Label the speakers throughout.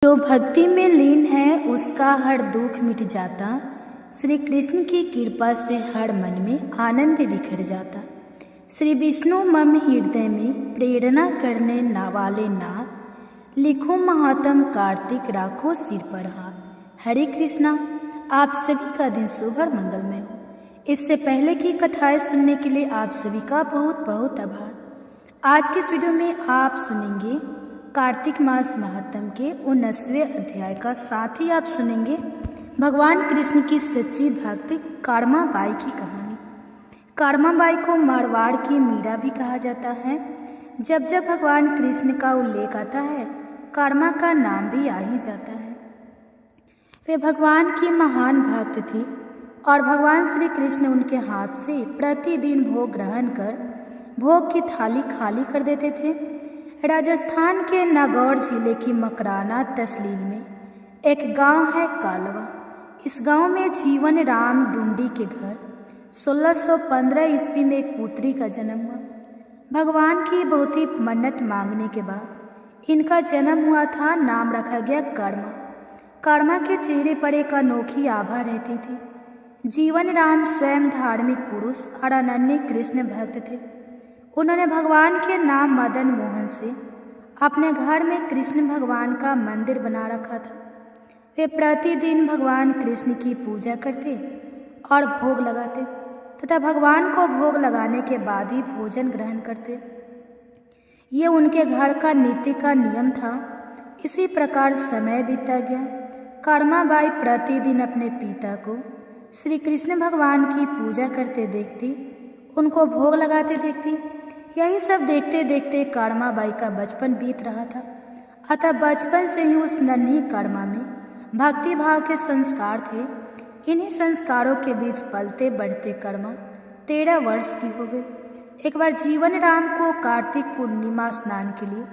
Speaker 1: जो भक्ति में लीन है उसका हर दुख मिट जाता। श्री कृष्ण की कृपा से हर मन में आनंद बिखर जाता। श्री विष्णु मम हृदय में प्रेरणा करने वाले नाथ, लिखो महात्म कार्तिक राखो सिर पर हाथ। हरे कृष्णा। आप सभी का दिन शुभ और मंगलमय हो। इससे पहले की कथाएं सुनने के लिए आप सभी का बहुत बहुत आभार। आज के इस वीडियो में आप सुनेंगे कार्तिक मास महात्म के 19वें अध्याय का, साथ ही आप सुनेंगे भगवान कृष्ण की सच्ची भक्त कारमा बाई की कहानी। कारमा बाई को मारवाड़ की मीरा भी कहा जाता है। जब जब भगवान कृष्ण का उल्लेख आता है, कारमा का नाम भी आ ही जाता है। वे भगवान की महान भक्त थी और भगवान श्री कृष्ण उनके हाथ से प्रतिदिन भोग ग्रहण कर भोग की थाली खाली कर देते थे। राजस्थान के नागौर जिले की मकराना तहसील में एक गांव है कालवा। इस गांव में जीवन राम डुंडी के घर 1615 ईस्वी में एक पुत्री का जन्म हुआ। भगवान की बहुत ही मन्नत मांगने के बाद इनका जन्म हुआ था। नाम रखा गया कर्मा। कर्मा के चेहरे पर एक अनोखी आभा रहती थी। जीवन राम स्वयं धार्मिक पुरुष और अनन्य कृष्ण भक्त थे। उन्होंने भगवान के नाम मदन मोहन से अपने घर में कृष्ण भगवान का मंदिर बना रखा था। वे प्रतिदिन भगवान कृष्ण की पूजा करते और भोग लगाते तथा भगवान को भोग लगाने के बाद ही भोजन ग्रहण करते। ये उनके घर का नीति का नियम था। इसी प्रकार समय बीतता गया। कर्मा बाई प्रतिदिन अपने पिता को श्री कृष्ण भगवान की पूजा करते देखती, उनको भोग लगाते देखती। यही सब देखते देखते कर्मा बाई का बचपन बीत रहा था। अतः बचपन से ही उस नन्ही कर्मा में भक्ति भाव के संस्कार थे। इन्हीं संस्कारों के बीच पलते बढ़ते कर्मा 13 वर्ष की हो गई। एक बार जीवन राम को कार्तिक पूर्णिमा स्नान के लिए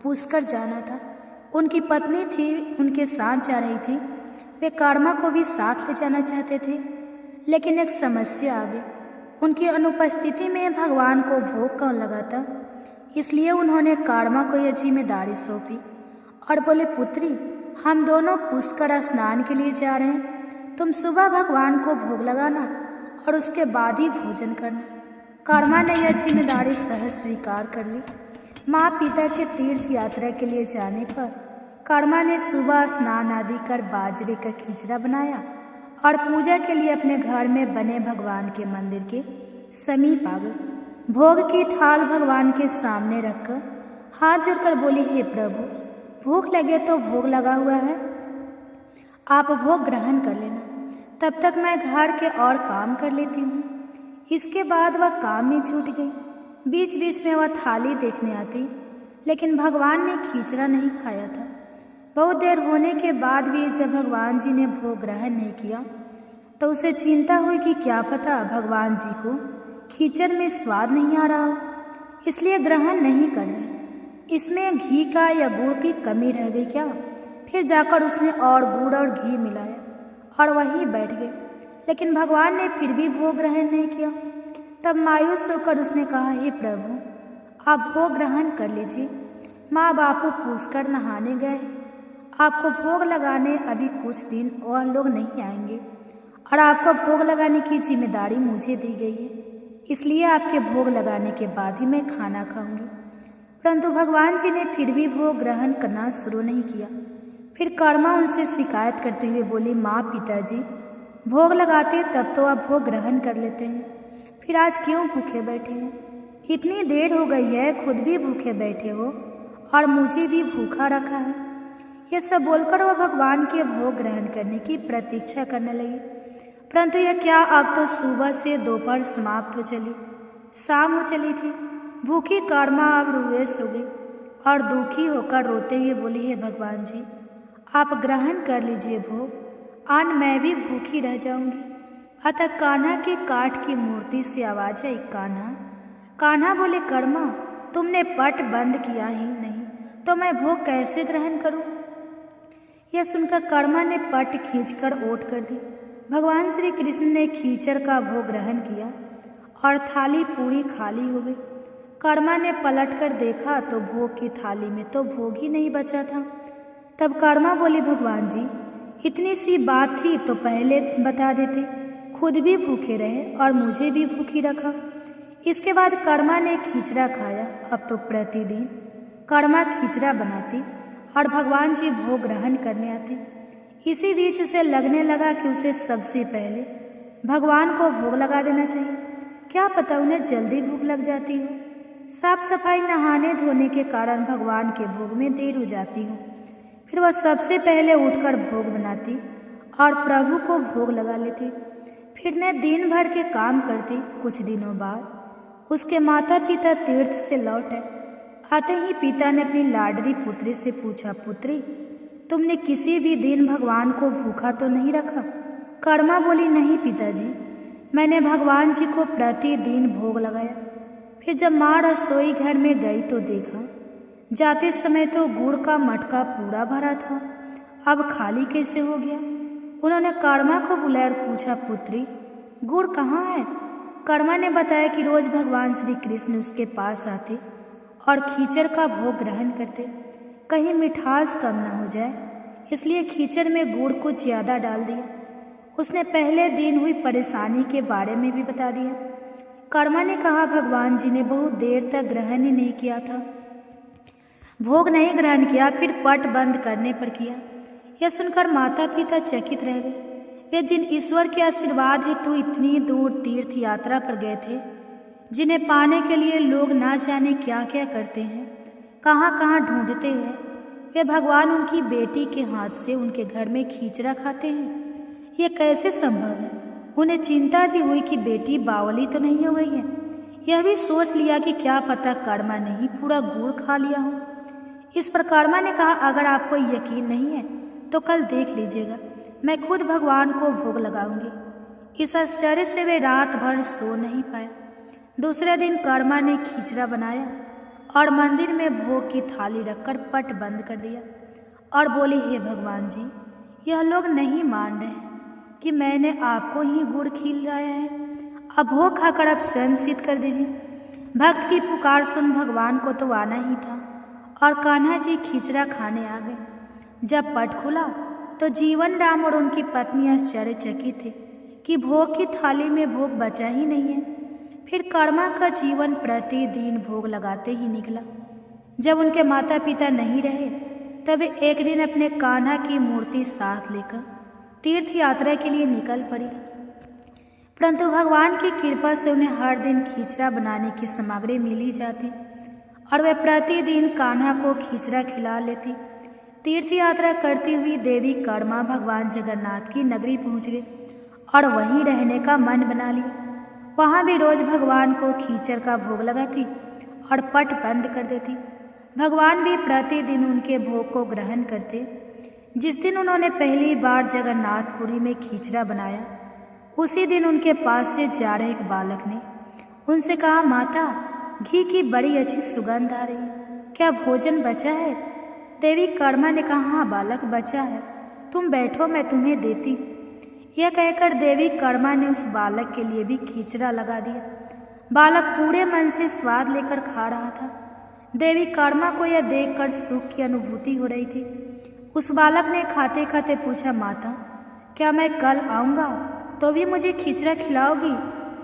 Speaker 1: पुष्कर जाना था। उनकी पत्नी थी, उनके साथ जा रही थी। वे कर्मा को भी साथ ले जाना चाहते थे, लेकिन एक समस्या आ गई। उनकी अनुपस्थिति में भगवान को भोग कौन लगाता, इसलिए उन्होंने कर्मा को यह जिम्मेदारी सौंपी और बोले, पुत्री, हम दोनों पुष्कर स्नान के लिए जा रहे हैं। तुम सुबह भगवान को भोग लगाना और उसके बाद ही भोजन करना। कर्मा ने यह जिम्मेदारी सहज स्वीकार कर ली। माँ पिता के तीर्थ यात्रा के लिए जाने पर कर्मा ने सुबह स्नान आदि कर बाजरे का खिचड़ा बनाया और पूजा के लिए अपने घर में बने भगवान के मंदिर के समीप आ गई। भोग की थाल भगवान के सामने रखकर हाथ जोड़कर बोली, हे प्रभु, भूख लगे तो भोग लगा हुआ है, आप भोग ग्रहण कर लेना। तब तक मैं घर के और काम कर लेती हूँ। इसके बाद वह काम में छूट गई। बीच बीच में वह थाली देखने आती, लेकिन भगवान ने खिचड़ा नहीं खाया था। बहुत देर होने के बाद भी जब भगवान जी ने भोग ग्रहण नहीं किया तो उसे चिंता हुई कि क्या पता भगवान जी को खिचड़ में स्वाद नहीं आ रहा हो, इसलिए ग्रहण नहीं कर रहे। इसमें घी का या गुड़ की कमी रह गई क्या? फिर जाकर उसने और गुड़ और घी मिलाया और वहीं बैठ गए, लेकिन भगवान ने फिर भी भोग ग्रहण नहीं किया। तब मायूस होकर उसने कहा, हे प्रभु, आप भोग ग्रहण कर लीजिए। माँ बापू पुष्कर नहाने गए हैं। आपको भोग लगाने अभी कुछ दिन और लोग नहीं आएंगे और आपको भोग लगाने की जिम्मेदारी मुझे दी गई है, इसलिए आपके भोग लगाने के बाद ही मैं खाना खाऊंगी। परंतु भगवान जी ने फिर भी भोग ग्रहण करना शुरू नहीं किया। फिर कर्मा उनसे शिकायत करते हुए बोली, माँ पिताजी, भोग लगाते तब तो आप भोग ग्रहण कर लेते हैं, फिर आज क्यों भूखे बैठे हैं? इतनी देर हो गई है, खुद भी भूखे बैठे हो और मुझे भी भूखा रखा है। यह सब बोलकर वह भगवान के भोग ग्रहण करने की प्रतीक्षा करने लगी। परंतु यह क्या, अब तो सुबह से दोपहर समाप्त हो चली, शाम हो चली थी। भूखी कर्मा अब रुए सो गई और दुखी होकर रोते हुए बोली, हे भगवान जी, आप ग्रहण कर लीजिए भोग, आज मैं भी भूखी रह जाऊंगी। अतः कान्हा के काठ की मूर्ति से आवाज आई, कान्हा। कान्हा बोले, कर्मा, तुमने पट बंद किया ही नहीं तो मैं भोग कैसे ग्रहण करूं? यह सुनकर कर्मा ने पट खींचकर ओट कर दी। भगवान श्री कृष्ण ने खींचड़ का भोग ग्रहण किया और थाली पूरी खाली हो गई। कर्मा ने पलट कर देखा तो भोग की थाली में तो भोग ही नहीं बचा था। तब कर्मा बोली, भगवान जी इतनी सी बात थी तो पहले बता देते, खुद भी भूखे रहे और मुझे भी भूखी रखा। इसके बाद कर्मा ने खिचड़ा खाया। अब तो प्रतिदिन कर्मा खिचड़ा बनाती और भगवान जी भोग ग्रहण करने आते। इसी बीच उसे लगने लगा कि उसे सबसे पहले भगवान को भोग लगा देना चाहिए। क्या पता उन्हें जल्दी भूख लग जाती हो। साफ सफाई नहाने धोने के कारण भगवान के भोग में देर हो जाती हो। फिर वह सबसे पहले उठकर भोग बनाती और प्रभु को भोग लगा लेती। फिर ने दिन भर के काम करती। कुछ दिनों बाद उसके माता पिता तीर्थ से लौटे। आते ही पिता ने अपनी लाडली पुत्री से पूछा, पुत्री तुमने किसी भी दिन भगवान को भूखा तो नहीं रखा? कर्मा बोली, नहीं पिताजी, मैंने भगवान जी को प्रतिदिन भोग लगाया। फिर जब माँ रसोई घर में गई तो देखा जाते समय तो गुड़ का मटका पूरा भरा था, अब खाली कैसे हो गया? उन्होंने कर्मा को बुलाया और पूछा, पुत्री गुड़ कहाँ है? कर्मा ने बताया कि रोज भगवान श्री कृष्ण उसके पास आते और खीचड़ का भोग ग्रहण करते। कहीं मिठास कम न हो जाए इसलिए खीचड़ में गुड़ कुछ ज़्यादा डाल दिया। उसने पहले दिन हुई परेशानी के बारे में भी बता दिया। कर्मा ने कहा, भगवान जी ने बहुत देर तक ग्रहण ही नहीं किया था, भोग नहीं ग्रहण किया, फिर पट बंद करने पर किया। यह सुनकर माता पिता चकित रह गए। वे जिन ईश्वर के आशीर्वाद हेतु इतनी दूर तीर्थ यात्रा पर गए थे, जिन्हें पाने के लिए लोग ना जाने क्या क्या करते हैं, कहाँ कहाँ ढूंढते हैं, वे भगवान उनकी बेटी के हाथ से उनके घर में खिचड़ा खाते हैं। ये कैसे संभव है? उन्हें चिंता भी हुई कि बेटी बावली तो नहीं हो गई है। यह भी सोच लिया कि क्या पता कर्मा ने ही पूरा गुड़ खा लिया हो। इस पर कर्मा ने कहा, अगर आपको यकीन नहीं है तो कल देख लीजिएगा, मैं खुद भगवान को भोग लगाऊंगी। इस आश्चर्य से वे रात भर सो नहीं पाए। दूसरे दिन कर्मा ने खिचड़ा बनाया और मंदिर में भोग की थाली रखकर पट बंद कर दिया और बोली, हे भगवान जी, यह लोग नहीं मान रहे हैं कि मैंने आपको ही गुड़ खिलाया है। अब भोग खाकर आप स्वयं सिद्ध कर दीजिए। भक्त की पुकार सुन भगवान को तो आना ही था और कान्हा जी खिचड़ा खाने आ गए। जब पट खुला तो जीवन राम और उनकी पत्नी आश्चर्यचकित थे कि भोग की थाली में भोग बचा ही नहीं है। फिर कर्मा का जीवन प्रतिदिन भोग लगाते ही निकला। जब उनके माता पिता नहीं रहे तब वे एक दिन अपने कान्हा की मूर्ति साथ लेकर तीर्थ यात्रा के लिए निकल पड़ी। परंतु भगवान की कृपा से उन्हें हर दिन खिचड़ा बनाने की सामग्री मिल ही जाती और वे प्रतिदिन कान्हा को खिचड़ा खिला लेती। तीर्थ यात्रा करती हुई देवी कर्मा भगवान जगन्नाथ की नगरी पहुंच गई और वहीं रहने का मन बना लिया। वहाँ भी रोज भगवान को खीचड़ का भोग लगाती और पट बंद कर देती। भगवान भी प्रतिदिन उनके भोग को ग्रहण करते। जिस दिन उन्होंने पहली बार जगन्नाथपुरी में खिचड़ा बनाया, उसी दिन उनके पास से जा रहे एक बालक ने उनसे कहा, माता घी की बड़ी अच्छी सुगंध आ रही है, क्या भोजन बचा है? देवी कर्मा ने कहा, हाँ बालक बचा है, तुम बैठो मैं तुम्हें देती हूँ। यह कहकर देवी कर्मा ने उस बालक के लिए भी खिचड़ा लगा दिया। बालक पूरे मन से स्वाद लेकर खा रहा था। देवी कर्मा को यह देखकर सुख की अनुभूति हो रही थी। उस बालक ने खाते खाते पूछा, माता क्या मैं कल आऊँगा तो भी मुझे खिचड़ा खिलाओगी?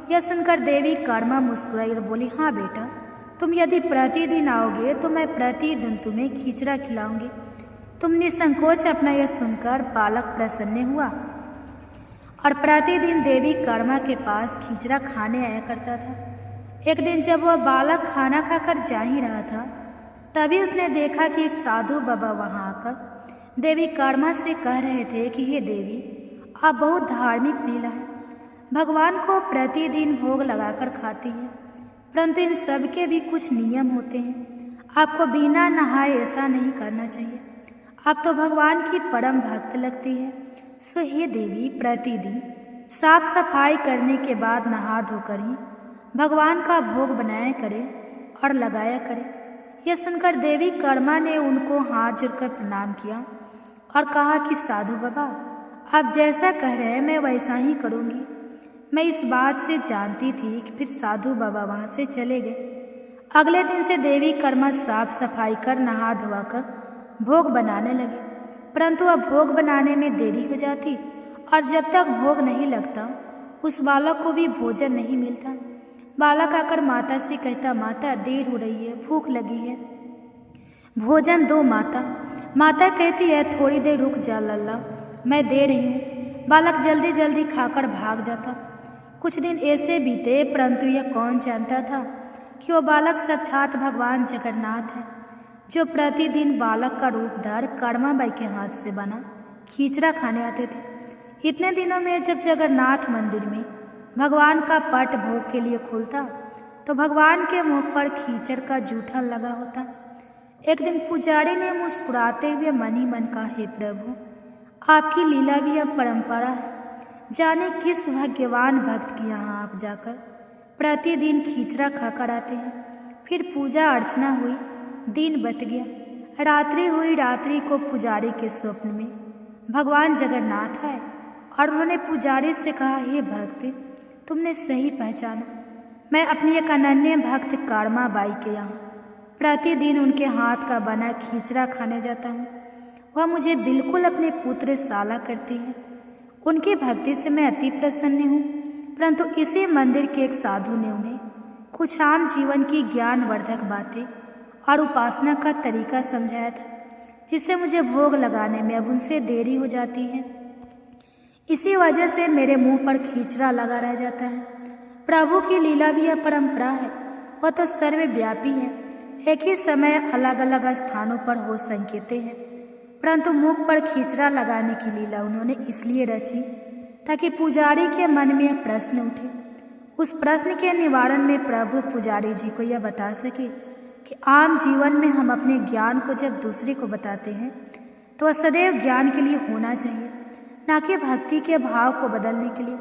Speaker 1: यह सुनकर देवी कर्मा मुस्कुराई और बोली, हाँ बेटा, तुम यदि प्रतिदिन आओगे तो मैं प्रतिदिन तुम्हें खिचड़ा खिलाऊंगी। तुम निसंकोच अपना यह सुनकर बालक प्रसन्न हुआ और प्रतिदिन देवी कर्मा के पास खिचड़ा खाने आया करता था। एक दिन जब वह बालक खाना खाकर जा ही रहा था, तभी उसने देखा कि एक साधु बाबा वहां आकर देवी कर्मा से कह रहे थे कि हे देवी, आप बहुत धार्मिक महिला हैं, भगवान को प्रतिदिन भोग लगाकर खाती है, परंतु इन सब के भी कुछ नियम होते हैं। आपको बिना नहाए ऐसा नहीं करना चाहिए। आप तो भगवान की परम भक्त लगती है। सो हे देवी, प्रतिदिन साफ सफाई करने के बाद नहा धोकर ही भगवान का भोग बनाया करें और लगाया करें। यह सुनकर देवी कर्मा ने उनको हाथ जोड़कर प्रणाम किया और कहा कि साधु बाबा, आप जैसा कह रहे हैं मैं वैसा ही करूँगी। मैं इस बात से जानती थी कि फिर साधु बाबा वहाँ से चले गए। अगले दिन से देवी कर्मा साफ सफाई कर नहा धोवा कर भोग बनाने लगे। परंतु अब भोग बनाने में देरी हो जाती और जब तक भोग नहीं लगता उस बालक को भी भोजन नहीं मिलता। बालक आकर माता से कहता, माता देर हो रही है, भूख लगी है, भोजन दो माता। माता कहती है, थोड़ी देर रुक जा लल्ला, मैं दे रही हूँ। बालक जल्दी जल्दी खाकर भाग जाता। कुछ दिन ऐसे बीते, परंतु यह कौन जानता था कि वह बालक साक्षात भगवान जगन्नाथ है, जो प्रतिदिन बालक का रूप धर कर्माबाई के हाथ से बना खींचड़ा खाने आते थे। इतने दिनों में जब जगन्नाथ मंदिर में भगवान का पट भोग के लिए खुलता तो भगवान के मुख पर खींचड़ का जूठन लगा होता। एक दिन पुजारी ने मुस्कुराते हुए मन ही मन कहा, हे प्रभु, आपकी लीला भी अब परंपरा है। जाने किस भाग्यवान भक्त के यहाँ आप जाकर प्रतिदिन खींचड़ा खाकर आते हैं। फिर पूजा अर्चना हुई, दिन बत गया, रात्रि हुई। रात्रि को पुजारी के स्वप्न में भगवान जगन्नाथ आए और उन्होंने पुजारी से कहा, हे भक्त, तुमने सही पहचाना, मैं अपनी एक अनन्य भक्त कर्माबाई के यहाँ प्रतिदिन उनके हाथ का बना खींचड़ा खाने जाता हूँ। वह मुझे बिल्कुल अपने पुत्र साला करती है। उनकी भक्ति से मैं अति प्रसन्न हूँ। परंतु इसी मंदिर के एक साधु ने उन्हें कुछ आम जीवन की ज्ञानवर्धक बातें और उपासना का तरीका समझाया था, जिससे मुझे भोग लगाने में अब उनसे देरी हो जाती है। इसी वजह से मेरे मुंह पर खींचड़ा लगा रह जाता है। प्रभु की लीला भी यह परंपरा है। वह तो सर्वव्यापी है, एक ही समय अलग अलग स्थानों पर हो संकेते हैं, परंतु मुख पर खींचड़ा लगाने की लीला उन्होंने इसलिए रची ताकि पुजारी के मन में यह प्रश्न उठे। उस प्रश्न के निवारण में प्रभु पुजारी जी को यह बता सके कि आम जीवन में हम अपने ज्ञान को जब दूसरे को बताते हैं तो वह सदैव ज्ञान के लिए होना चाहिए, ना कि भक्ति के भाव को बदलने के लिए।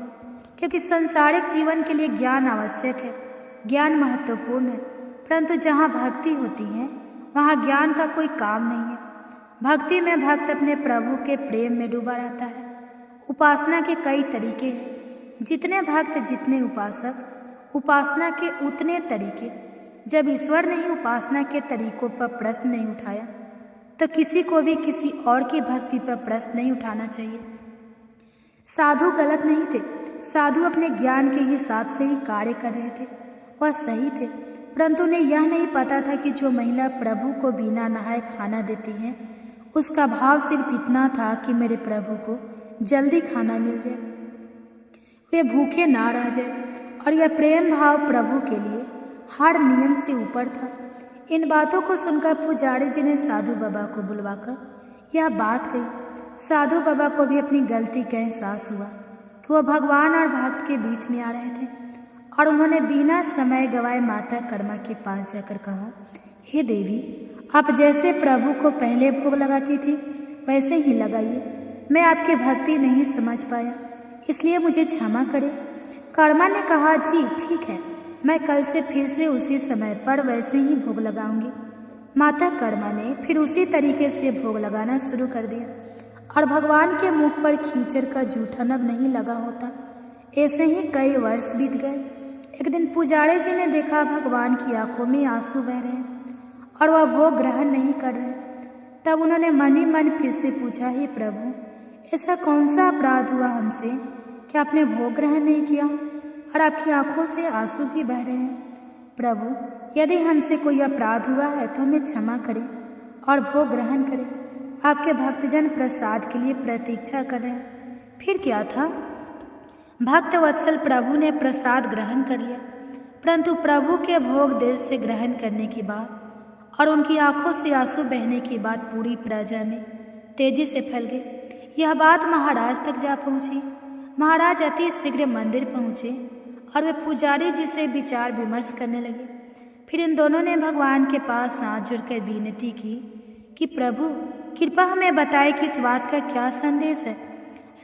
Speaker 1: क्योंकि संसारिक जीवन के लिए ज्ञान आवश्यक है, ज्ञान महत्वपूर्ण है, परंतु जहाँ भक्ति होती है वहाँ ज्ञान का कोई काम नहीं है। भक्ति में भक्त अपने प्रभु के प्रेम में डूबा रहता है। उपासना के कई तरीके हैं, जितने भक्त जितने उपासक, उपासना के उतने तरीके। जब ईश्वर ने ही उपासना के तरीकों पर प्रश्न नहीं उठाया तो किसी को भी किसी और की भक्ति पर प्रश्न नहीं उठाना चाहिए। साधु गलत नहीं थे, साधु अपने ज्ञान के हिसाब से ही कार्य कर रहे थे, वह सही थे, परंतु उन्हें यह नहीं पता था कि जो महिला प्रभु को बिना नहाए खाना देती है उसका भाव सिर्फ इतना था कि मेरे प्रभु को जल्दी खाना मिल जाए, वे भूखे ना रह जाए। और यह प्रेम भाव प्रभु के लिए हर नियम से ऊपर था। इन बातों को सुनकर पुजारी जी ने साधु बाबा को बुलवाकर यह बात कही। साधु बाबा को भी अपनी गलती का एहसास हुआ कि वह भगवान और भक्त के बीच में आ रहे थे, और उन्होंने बिना समय गवाए माता कर्मा के पास जाकर कहा, हे देवी, आप जैसे प्रभु को पहले भोग लगाती थी वैसे ही लगाइए। मैं आपकी भक्ति नहीं समझ पाया, इसलिए मुझे क्षमा करें। कर्मा ने कहा, जी ठीक है, मैं कल से फिर से उसी समय पर वैसे ही भोग लगाऊंगी। माता कर्मा ने फिर उसी तरीके से भोग लगाना शुरू कर दिया, और भगवान के मुख पर खींचड़ का जूठन अब नहीं लगा होता। ऐसे ही कई वर्ष बीत गए। एक दिन पुजारी जी ने देखा भगवान की आंखों में आंसू बह रहे हैं और वह भोग ग्रहण नहीं कर रहे। तब उन्होंने मन ही मन फिर से पूछा, हे प्रभु, ऐसा कौन सा अपराध हुआ हमसे कि आपने भोग ग्रहण नहीं किया और आपकी आंखों से आंसू भी बह रहे हैं? प्रभु, यदि हमसे कोई अपराध हुआ है तो हमें क्षमा करें और भोग ग्रहण करें। आपके भक्तजन प्रसाद के लिए प्रतीक्षा कर रहे हैं। फिर क्या था, भक्त वत्सल प्रभु ने प्रसाद ग्रहण कर लिया, परंतु प्रभु के भोग देर से ग्रहण करने के बाद और उनकी आंखों से आंसू बहने की बात पूरी प्रजा में तेजी से फैल गई। यह बात महाराज तक जा पहुंची। महाराज अति शीघ्र मंदिर पहुंचे और वे पुजारी जी से विचार विमर्श करने लगे। फिर इन दोनों ने भगवान के पास हाथ जोड़कर विनती की कि प्रभु, कृपा हमें बताए कि इस बात का क्या संदेश है।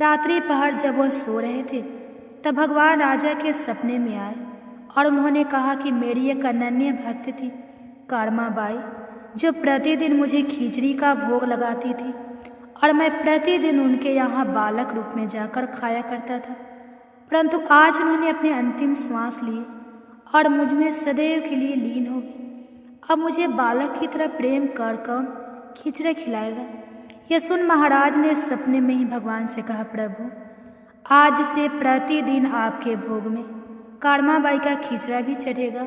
Speaker 1: रात्रि पहर जब वह सो रहे थे तब भगवान राजा के सपने में आए और उन्होंने कहा कि मेरी एक अनन्य भक्त थी कर्माबाई, जो प्रतिदिन मुझे खिचड़ी का भोग लगाती थी और मैं प्रतिदिन उनके यहाँ बालक रूप में जाकर खाया करता था, परंतु आज उन्होंने अपने अंतिम श्वास लिए और मुझ में सदैव के लिए लीन हो गई। अब मुझे बालक की तरह प्रेम कर कौन खिचड़ा खिलाएगा? यह सुन महाराज ने सपने में ही भगवान से कहा, प्रभु आज से प्रतिदिन आपके भोग में काड़माबाई का खिचड़ा भी चढ़ेगा।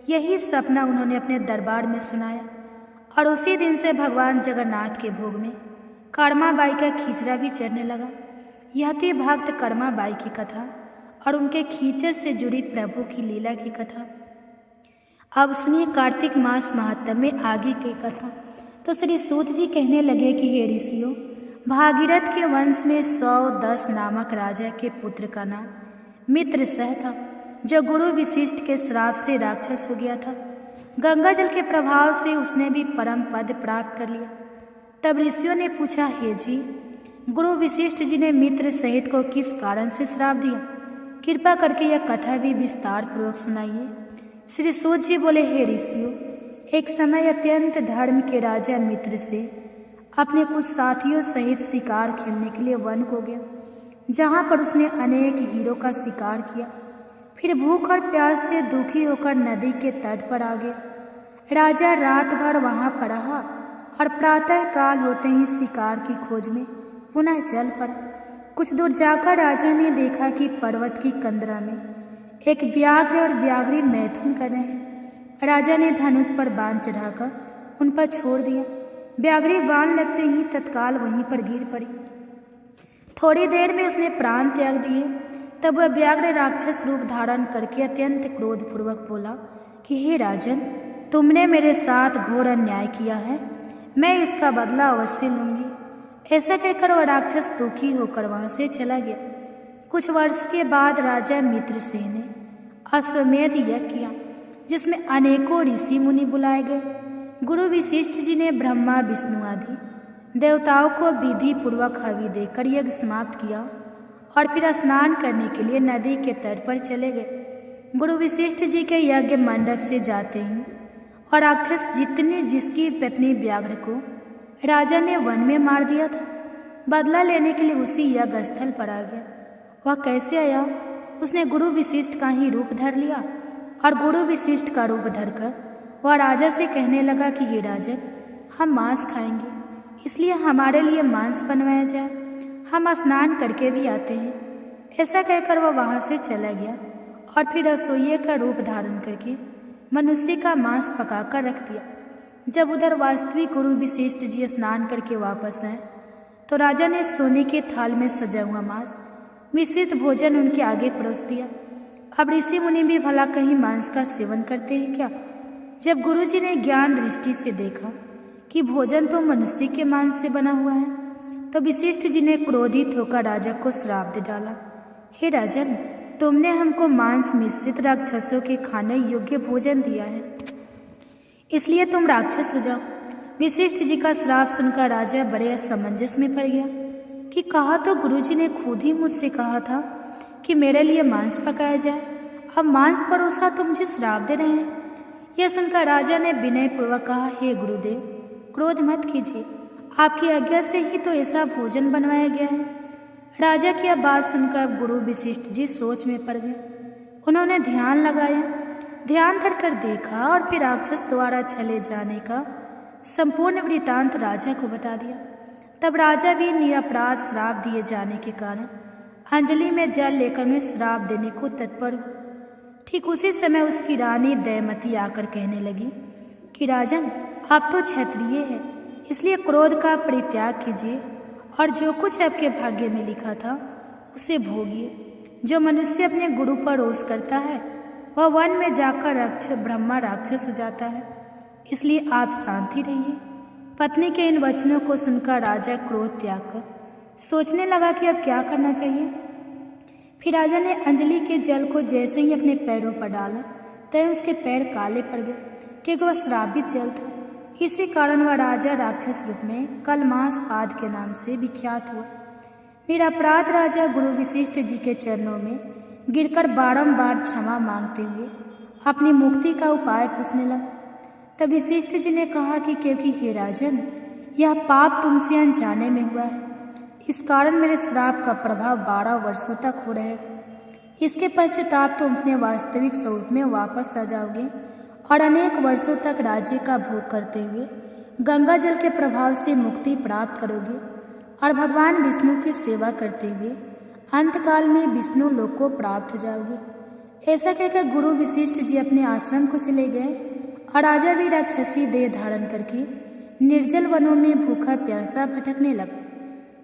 Speaker 1: यही सपना उन्होंने अपने दरबार में सुनाया और उसी दिन से भगवान जगन्नाथ के भोग में काड़माबाई का खिचड़ा भी चढ़ने लगा। यह थी भक्त काड़माबाई की कथा और उनके खींचड़ से जुड़ी प्रभु की लीला की कथा। अब सुनिए कार्तिक मास महात्म्य में आगे की कथा। तो श्री सूत जी कहने लगे कि हे ऋषियों, भागीरथ के वंश में 110 नामक राजा के पुत्र का नाम मित्रसह था, जो गुरु वशिष्ठ के श्राप से राक्षस हो गया था। गंगा जल के प्रभाव से उसने भी परम पद प्राप्त कर लिया। तब ऋषियों ने पूछा, हे जी, गुरु वशिष्ठ जी ने मित्र सहित को किस कारण से श्राप दिया? कृपा करके यह कथा भी विस्तार पूर्वक सुनाइए। श्री सूत जी बोले, हे ऋषियों, एक समय अत्यंत धर्म के राजा मित्र से अपने कुछ साथियों सहित शिकार खेलने के लिए वन को गया, जहाँ पर उसने अनेक हीरों का शिकार किया। फिर भूख और प्यास से दुखी होकर नदी के तट पर आ गया। राजा रात भर वहाँ पर रहा और प्रातः काल होते ही शिकार की खोज में पुनः चल पड़ा। कुछ दूर जाकर राजा ने देखा कि पर्वत की कंदरा में एक व्याघ्र और व्याघ्री मैथुन कर रहे हैं। राजा ने धनुष पर बाण चढ़ाकर उन पर छोड़ दिया। व्याघ्री बाण लगते ही तत्काल वहीं पर गिर पड़ी। थोड़ी देर में उसने प्राण त्याग दिए। तब वह व्याघ्र राक्षस रूप धारण करके अत्यंत क्रोधपूर्वक बोला कि हे राजन, तुमने मेरे साथ घोर अन्याय किया है, मैं इसका बदला अवश्य लूंगी। ऐसा कहकर वह राक्षस दुखी होकर वहां से चला गया। कुछ वर्ष के बाद राजा मित्रसेन ने अश्वमेध यज्ञ किया, जिसमें अनेकों ऋषि मुनि बुलाए गए। गुरु वशिष्ठ जी ने ब्रह्मा विष्णु आदि देवताओं को विधि पूर्वक हवि देकर यज्ञ समाप्त किया और फिर स्नान करने के लिए नदी के तट पर चले गए। गुरु वशिष्ठ जी के यज्ञ मंडप से जाते ही और राक्षस जिसकी पत्नी व्याघ्र को राजा ने वन में मार दिया था, बदला लेने के लिए उसी यज्ञ स्थल पर आ गया। वह कैसे आया? उसने गुरु वशिष्ठ का ही रूप धर लिया और गुरु वशिष्ठ का रूप धरकर वह राजा से कहने लगा कि हे राजन, हम मांस खाएंगे, इसलिए हमारे लिए मांस बनवाया जाए, हम स्नान करके भी आते हैं। ऐसा कहकर वह वहाँ से चला गया और फिर रसोइये का रूप धारण करके मनुष्य का मांस पकाकर रख दिया। जब उधर वास्तविक गुरु वशिष्ठ जी स्नान करके वापस आए तो राजा ने सोने के थाल में सजा हुआ मांस मिश्रित भोजन उनके आगे परोस दिया। अब ऋषि मुनि भी भला कहीं मांस का सेवन करते हैं क्या? जब गुरुजी ने ज्ञान दृष्टि से देखा कि भोजन तो मनुष्य के मांस से बना हुआ है, तो वशिष्ठ जी ने क्रोधित होकर राजा को श्राप दे डाला, हे राजन, तुमने हमको मांस मिश्रित राक्षसों के खाने योग्य भोजन दिया है, इसलिए तुम राक्षस हो जाओ। वशिष्ठ जी का श्राप सुनकर राजा बड़े असमंजस में पड़ गया कि कहा तो गुरुजी ने खुद ही मुझसे कहा था कि मेरे लिए मांस पकाया जाए, अब मांस परोसा तो मुझे श्राप दे रहे हैं। यह सुनकर राजा ने विनयपूर्वक कहा, हे गुरुदेव, क्रोध मत कीजिए, आपकी आज्ञा से ही तो ऐसा भोजन बनवाया गया है। राजा की यह बात सुनकर गुरु वशिष्ठ जी सोच में पड़ गए। उन्होंने ध्यान लगाया, ध्यान धरकर देखा और फिर राक्षस द्वारा चले जाने का संपूर्ण वृतांत राजा को बता दिया। तब राजा भी निरपराध श्राप दिए जाने के कारण अंजलि में जल लेकर उन्हें श्राप देने को तत्पर हुआ। ठीक उसी समय उसकी रानी दयमती आकर कहने लगी कि राजन, आप तो क्षत्रिय हैं, इसलिए क्रोध का परित्याग कीजिए और जो कुछ आपके भाग्य में लिखा था उसे भोगिए। जो मनुष्य अपने गुरु पर रोष करता है वह वन में जाकर ब्रह्मा राक्षस हो जाता है, इसलिए आप शांति रहिए। पत्नी के इन वचनों को सुनकर राजा क्रोध त्याग कर सोचने लगा कि अब क्या करना चाहिए। फिर राजा ने अंजलि के जल को जैसे ही अपने पैरों पर डाला तय उसके पैर काले पड़ गए, क्योंकि वह श्रापित जल था। इसी कारण वह राजा राक्षस रूप में कलमास आदि के नाम से विख्यात हुआ। निरपराध राजा गुरु वशिष्ठ जी के चरणों में गिरकर बारंबार क्षमा मांगते हुए अपनी मुक्ति का उपाय पूछने लगा। तब वशिष्ठ जी ने कहा कि क्योंकि हे राजन, यह पाप तुमसे अनजाने में हुआ है, इस कारण मेरे श्राप का प्रभाव 12 वर्षों तक हो रहेगा। इसके पश्चाताप तुम अपने वास्तविक स्वरूप में वापस आ जाओगे और अनेक वर्षों तक राज्य का भोग करते हुए गंगा जल के प्रभाव से मुक्ति प्राप्त करोगे और भगवान विष्णु की सेवा करते हुए अंतकाल में विष्णु लोक को प्राप्त हो जाओगे। ऐसा कहकर गुरु वशिष्ठ जी अपने आश्रम को चले गए और राजा भी राक्षसी देह धारण करके निर्जल वनों में भूखा प्यासा भटकने लगा।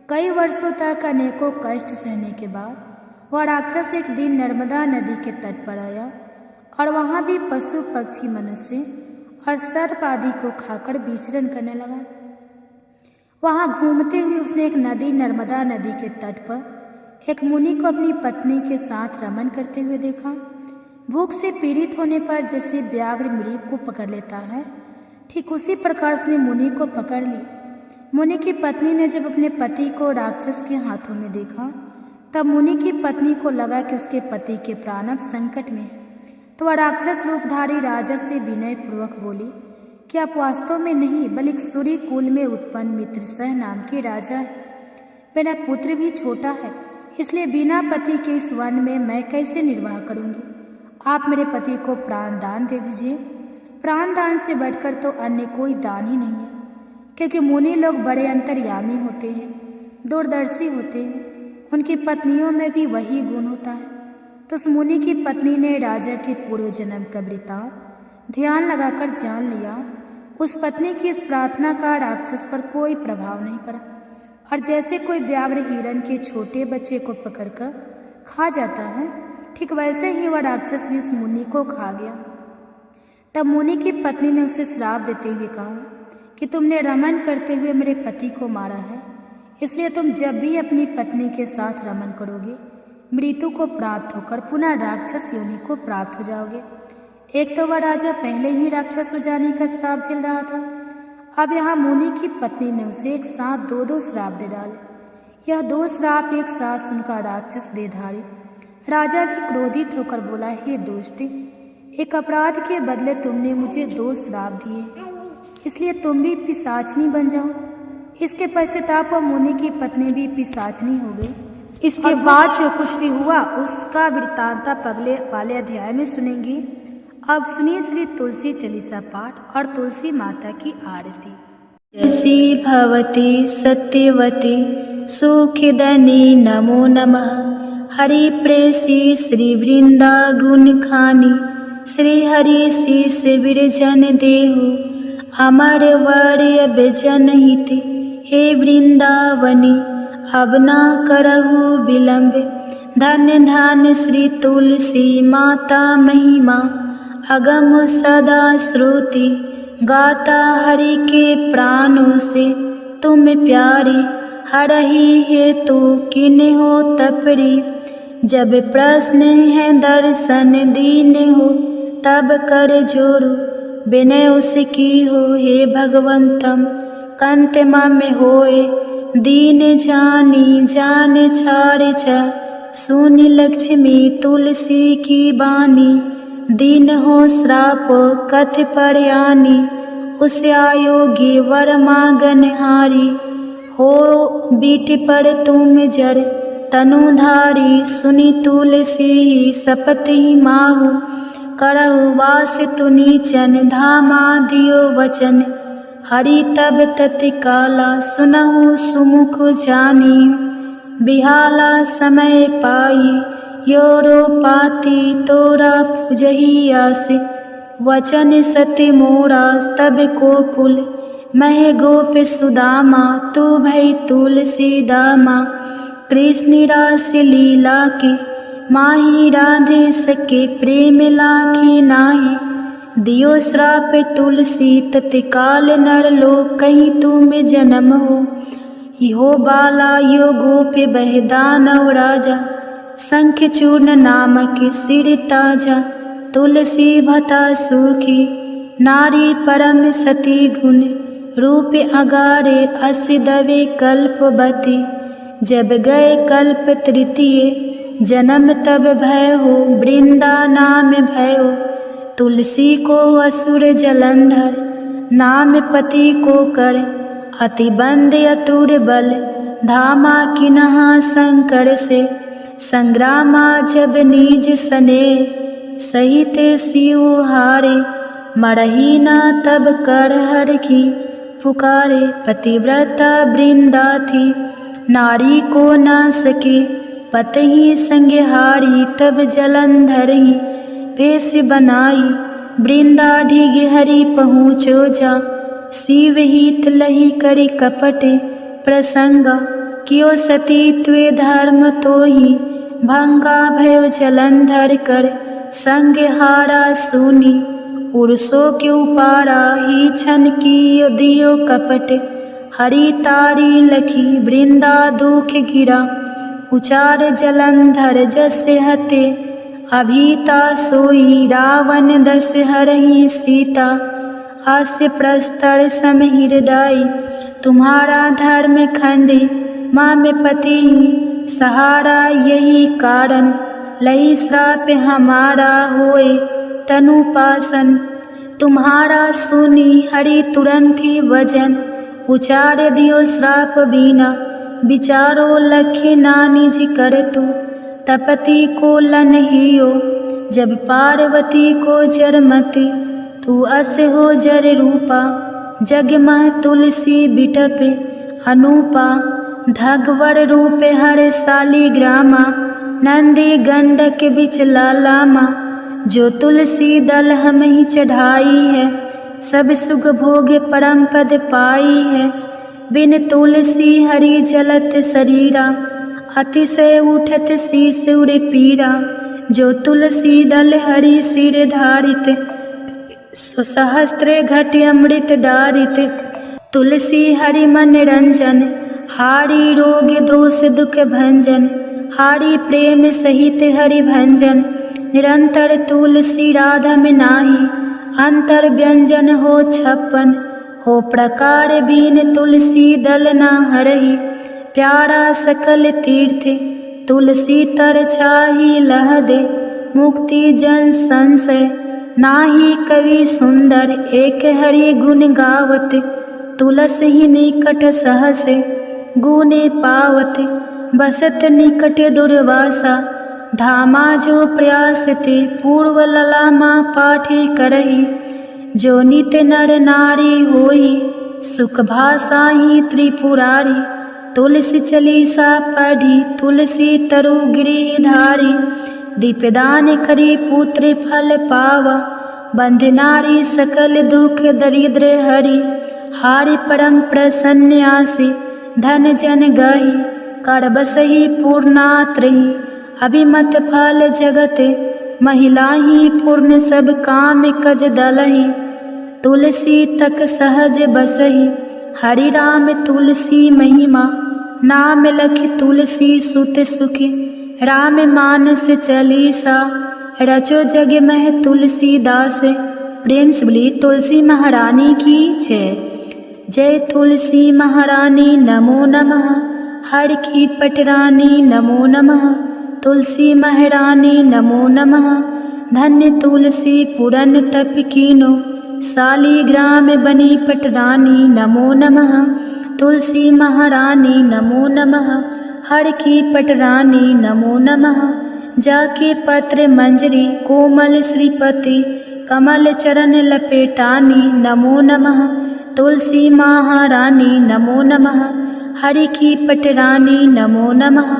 Speaker 1: कई वर्षों तक अनेकों कष्ट सहने के बाद वह राक्षस एक दिन नर्मदा नदी के तट पर आया और वहाँ भी पशु पक्षी मनुष्य और सर्प आदि को खाकर विचरण करने लगा। वहाँ घूमते हुए उसने एक नदी नर्मदा नदी के तट पर एक मुनि को अपनी पत्नी के साथ रमन करते हुए देखा। भूख से पीड़ित होने पर जैसे व्याघ्र मृग को पकड़ लेता है, ठीक उसी प्रकार उसने मुनि को पकड़ लिया। मुनि की पत्नी ने जब अपने पति को राक्षस के हाथों में देखा, तब मुनि की पत्नी को लगा कि उसके पति के प्राण अब संकट में है। तो वह राक्षस रूपधारी राजा से विनय पूर्वक बोली कि आप वास्तव में नहीं बल्कि सूर्य कुल में उत्पन्न मित्रसह नाम के राजा है। मेरा पुत्र भी छोटा है, इसलिए बिना पति के इस वन में मैं कैसे निर्वाह करूंगी। आप मेरे पति को प्राण दान दे दीजिए। प्राण दान से बढ़कर तो अन्य कोई दान ही नहीं है, क्योंकि मुनि लोग बड़े अंतर्यामी होते हैं, दूरदर्शी होते हैं। उनकी पत्नियों में भी वही गुण होता है। तो उस मुनि की पत्नी ने राजा के पूर्व जन्म का वृत्तांत ध्यान लगाकर जान लिया। उस पत्नी की इस प्रार्थना का राक्षस पर कोई प्रभाव नहीं पड़ा, और जैसे कोई व्याघ्र हिरण के छोटे बच्चे को पकड़कर खा जाता है, ठीक वैसे ही वह राक्षस भी उस मुनि को खा गया। तब मुनि की पत्नी ने उसे श्राप देते हुए कहा कि तुमने रमन करते हुए मेरे पति को मारा है, इसलिए तुम जब भी अपनी पत्नी के साथ रमन करोगे मृत्यु को प्राप्त होकर पुनः राक्षस योनि को प्राप्त हो जाओगे। एक तो वह राजा पहले ही राक्षस हो जाने का श्राप झेल रहा था, अब यहाँ मुनि की पत्नी ने उसे एक साथ दो श्राप दे डाले। यह 2 श्राप एक साथ सुनकर राक्षस देहधारी राजा भी क्रोधित होकर बोला, हे दुष्ट, एक अपराध के बदले तुमने मुझे 2 श्राप दिए, इसलिए तुम भी पिशाचनी बन जाओ। इसके पश्चाताप मुनि की पत्नी भी पिशाचनी हो गई। इसके बाद जो कुछ भी हुआ उसका वृत्तांत अगले वाले अध्याय में सुनेंगे। अब सुनिए श्री तुलसी चालीसा पाठ और तुलसी माता की आरती। जैसी भवती सत्यवती सुखदनी नमो नमः। हरि प्रेसी श्री वृंदा गुण खानी। श्री हरि शीस विरजन देहु अमर वर्य बेजन हित। हे वृंदावनी अब ना करहु विलंब। धन्य धन्य श्री तुलसी माता महिमा। अगम सदा श्रुति गाता हरि के प्राणों से तुम प्यारी। हरहि हेतु किन हो तपरी। जब प्रश्न है दर्शन दीन हो तब कर जोरु। विनय उसकी हो हे भगवंतम कंत मम होए। दीन जानी जान छाड़ जा सुनि लक्ष्मी तुलसी की बानी। दीन हो श्राप कथ परयानी। उस आयोगी वर मांगन हारी। हो बीट पर तुम जर तनुधारी। सुनि तुलसी सपति माहु। करहु वास तुनीचन धामा दियो वचन। हरि तब तत्काला सुनहु सुमुख जानी। बिहाला समय पाई योरो पाती तोरा पुजही आस। वचन सत्य मोरा तब को कुल। मह गोप सुदामा तू भई तुलसी दामा। कृष्ण रास लीला के माही राधे सके प्रेम लाखी नाही। दियो श्राप तुलसी तत्काल नर लोक कहीं तुम जन्म हो। यो बाला यो गोप बह दानव राजा। शंख चूर्ण नामक सिर ताजा। तुलसी भता सुखी नारी परम सती गुण। रूप अगारे अस दवे कल्पवती। जब गए कल्प तृतीय जन्म तब भय हो। वृंदा नाम भयो तुलसी को असुर जलंधर। नाम पति को कर अति बंद अतुर बल। धामा किन्हा शंकर से संग्रामा जब निज सने। सहित शिव हारे मरही ना तब कर हर की। पुकारे पतिव्रता वृंदा थी, नारी को न सके पतहि संगहारी, तब जलंधर ही भेष बनाई, वृंदा ढीग हरि पहुँचो जा, शिव हित लही करी कपट प्रसंगा, कियो सती त्वे धर्म तो ही भंगा, भयो जलंधर कर संगहारा सुनी, पुरुषों के उपारा ही छन की दियो कपट, हरि तारी लखी वृंदा दुख गिरा, उचार जलंधर जसे हते अभीता, सोई रावण दस हरहि सीता, हास्य प्रस्तर सम हृदय, तुम्हारा धर्म खंडे माँ में पति सहारा, यही कारण लई श्राप हमारा होए तनुपासन, तुम्हारा सुनी हरि तुरंत ही वजन, उचार दियो श्राप बीना, विचारो लखे नानी जी कर तू, तपति को लन हियो जब पार्वती को जरमति, तू अस हो जर रूपा, जग मह तुलसी बिटपे अनूपा, धगवर रूपे हर साली ग्रामा, नंदी गंडक बिच लालामा, जो तुलसी दल हम ही चढ़ाई है, सब सुख भोग परम पद पाई है, बिन तुलसी हरि जलत शरीरा, अतिशय उठत शीस उड़े पीरा, जो तुलसी दल हरि सिर धारित, सहस्त्र घट अमृत डारित, तुलसी हरि मन रंजन, हारी रोग दोष दुख भंजन, हारी प्रेम सहित हरि भंजन, निरंतर तुलसी राधा में नाही, अंतर व्यंजन हो छप्पन, हो प्रकार बीन तुलसी दल ना हरहि, प्यारा सकल तीर्थ तुलसी तर छाही लह दे, मुक्ति जन संशय नाही कवि सुंदर, एक हरि गुण गावत, तुलस ही निकट सहस गुने पावत, बसत निकट दुर्वासा, धामा जो प्रयास ते पूर्व ललामा पाठे करही, जो नित नर नारी होई सुख भाषा ही त्रिपुरारी, तुलसी चालीसा पढ़ी तुलसी तरु गिरिधारी, दीपदान करी पुत्र फल पावा, बंध नारी सकल दुख दरिद्र हरि, हारि परम प्रसन्न आसी, धन जन गही कर बसही पूर्णात्रही, अभिमत फल जगत महिला ही पूर्ण सब काम कज दलही, तुलसी तक सहज बसही, हरि राम तुलसी महिमा, नाम लख तुलसी सुत सुखी, राम मानस चालीसा, रचो जग मह तुलसी दास। प्रेम से बोली तुलसी महारानी की जय। जय तुलसी महारानी नमो नमः, हर की पटरानी नमो नमः, तुलसी महारानी नमो नमः, धन्य तुलसी पुरन तप कीनो, शालीग्राम बनी पटरानी नमो नमः, तुलसी महारानी नमो नमः, हर की पटरानी नमो नमः, जाके पत्र मंजरी कोमल श्रीपति, कमल चरण लपेटानी नमो नमः, तुलसी महारानी नमो नमः, हरि की पटरानी नमो नमः,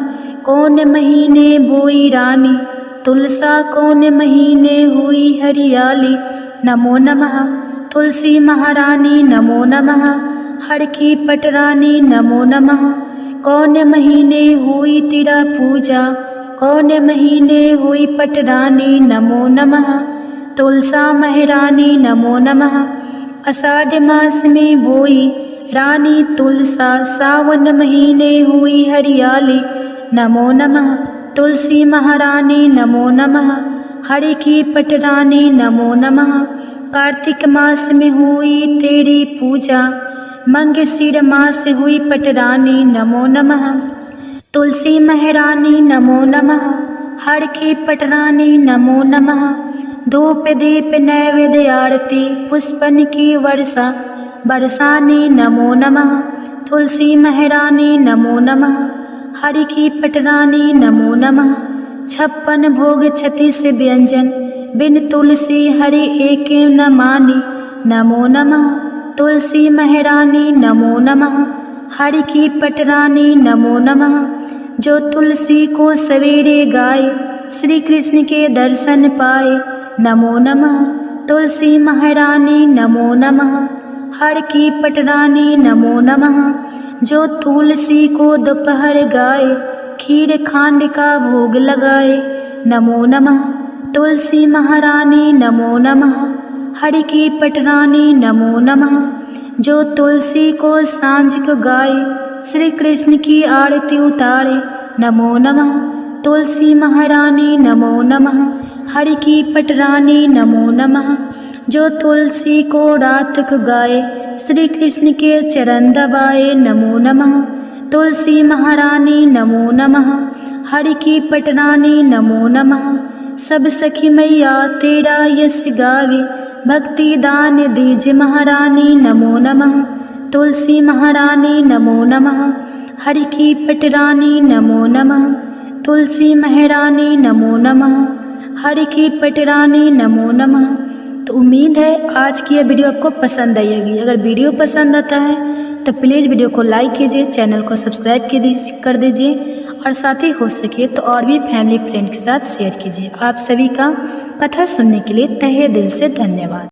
Speaker 1: कौन महीने बोई रानी, तुलसा कौन महीने हुई हरियाली, नमो नमः, तुलसी महारानी नमो नमः, हर की पटरानी नमो नमः, कौन महीने हुई तेरा पूजा, कौन महीने हुई पटरानी नमो नमः, तुलसा महारानी नमो नमः, आषाढ़ मास में बोई रानी तुलसा, सावन महीने हुई हरियाली, नमो नमः, तुलसी महारानी नमो नमः, हरि की पटरानी नमो नमः, कार्तिक मास में हुई तेरी पूजा, मंगशीर मास हुई पटरानी नमो नमः, तुलसी महारानी नमो नमः, हर की पटरानी नमो नमः, धूप दीप नैवेद्य आरती पुष्पन की वर्षा बरसानी नमो नमः, तुलसी महारानी नमो नमः, हरि की पटरानी नमो नमः, 56 भोग 36 व्यंजन, बिन तुलसी हरि एक न मानी, नमो नमः, तुलसी महारानी नमो नमः। हरि की पटरानी नमो नमः। जो तुलसी को सवेरे गाए, श्री कृष्ण के दर्शन पाए, नमो नमः। तुलसी महारानी नमो नमः। हर की पटरानी नमो नमः। जो तुलसी को दोपहर गाए, खीर खांड का भोग लगाए, नमो नमः। तुलसी महारानी नमो नमः। हरि की पटरानी नमो नमः। जो तुलसी को सांझ को गाए, श्री कृष्ण की आरती उतारे, नमो नमः। तुलसी महारानी नमो नमः। हरि की पटरानी नमो नमः। जो तुलसी को रात को गाए, श्री कृष्ण के चरण दबाए, नमो नमः। तुलसी महारानी नमो नमः। हरि की पटरानी नमो नमः। सब सखी मैया तेरा यश गावे, भक्ति दान दीज महारानी, नमो नमः। तुलसी महारानी नमो नमः। हरि की पटरानी नमो नमः। तुलसी महारानी नमो नमः। हरि की पटरानी नमो नमः। तो उम्मीद है आज की यह वीडियो आपको पसंद आई होगी। अगर वीडियो पसंद आता है तो प्लीज़ वीडियो को लाइक कीजिए, चैनल को सब्सक्राइब कर दीजिए और साथ ही हो सके तो और भी फैमिली फ्रेंड के साथ शेयर कीजिए। आप सभी का कथा सुनने के लिए तहे दिल से धन्यवाद।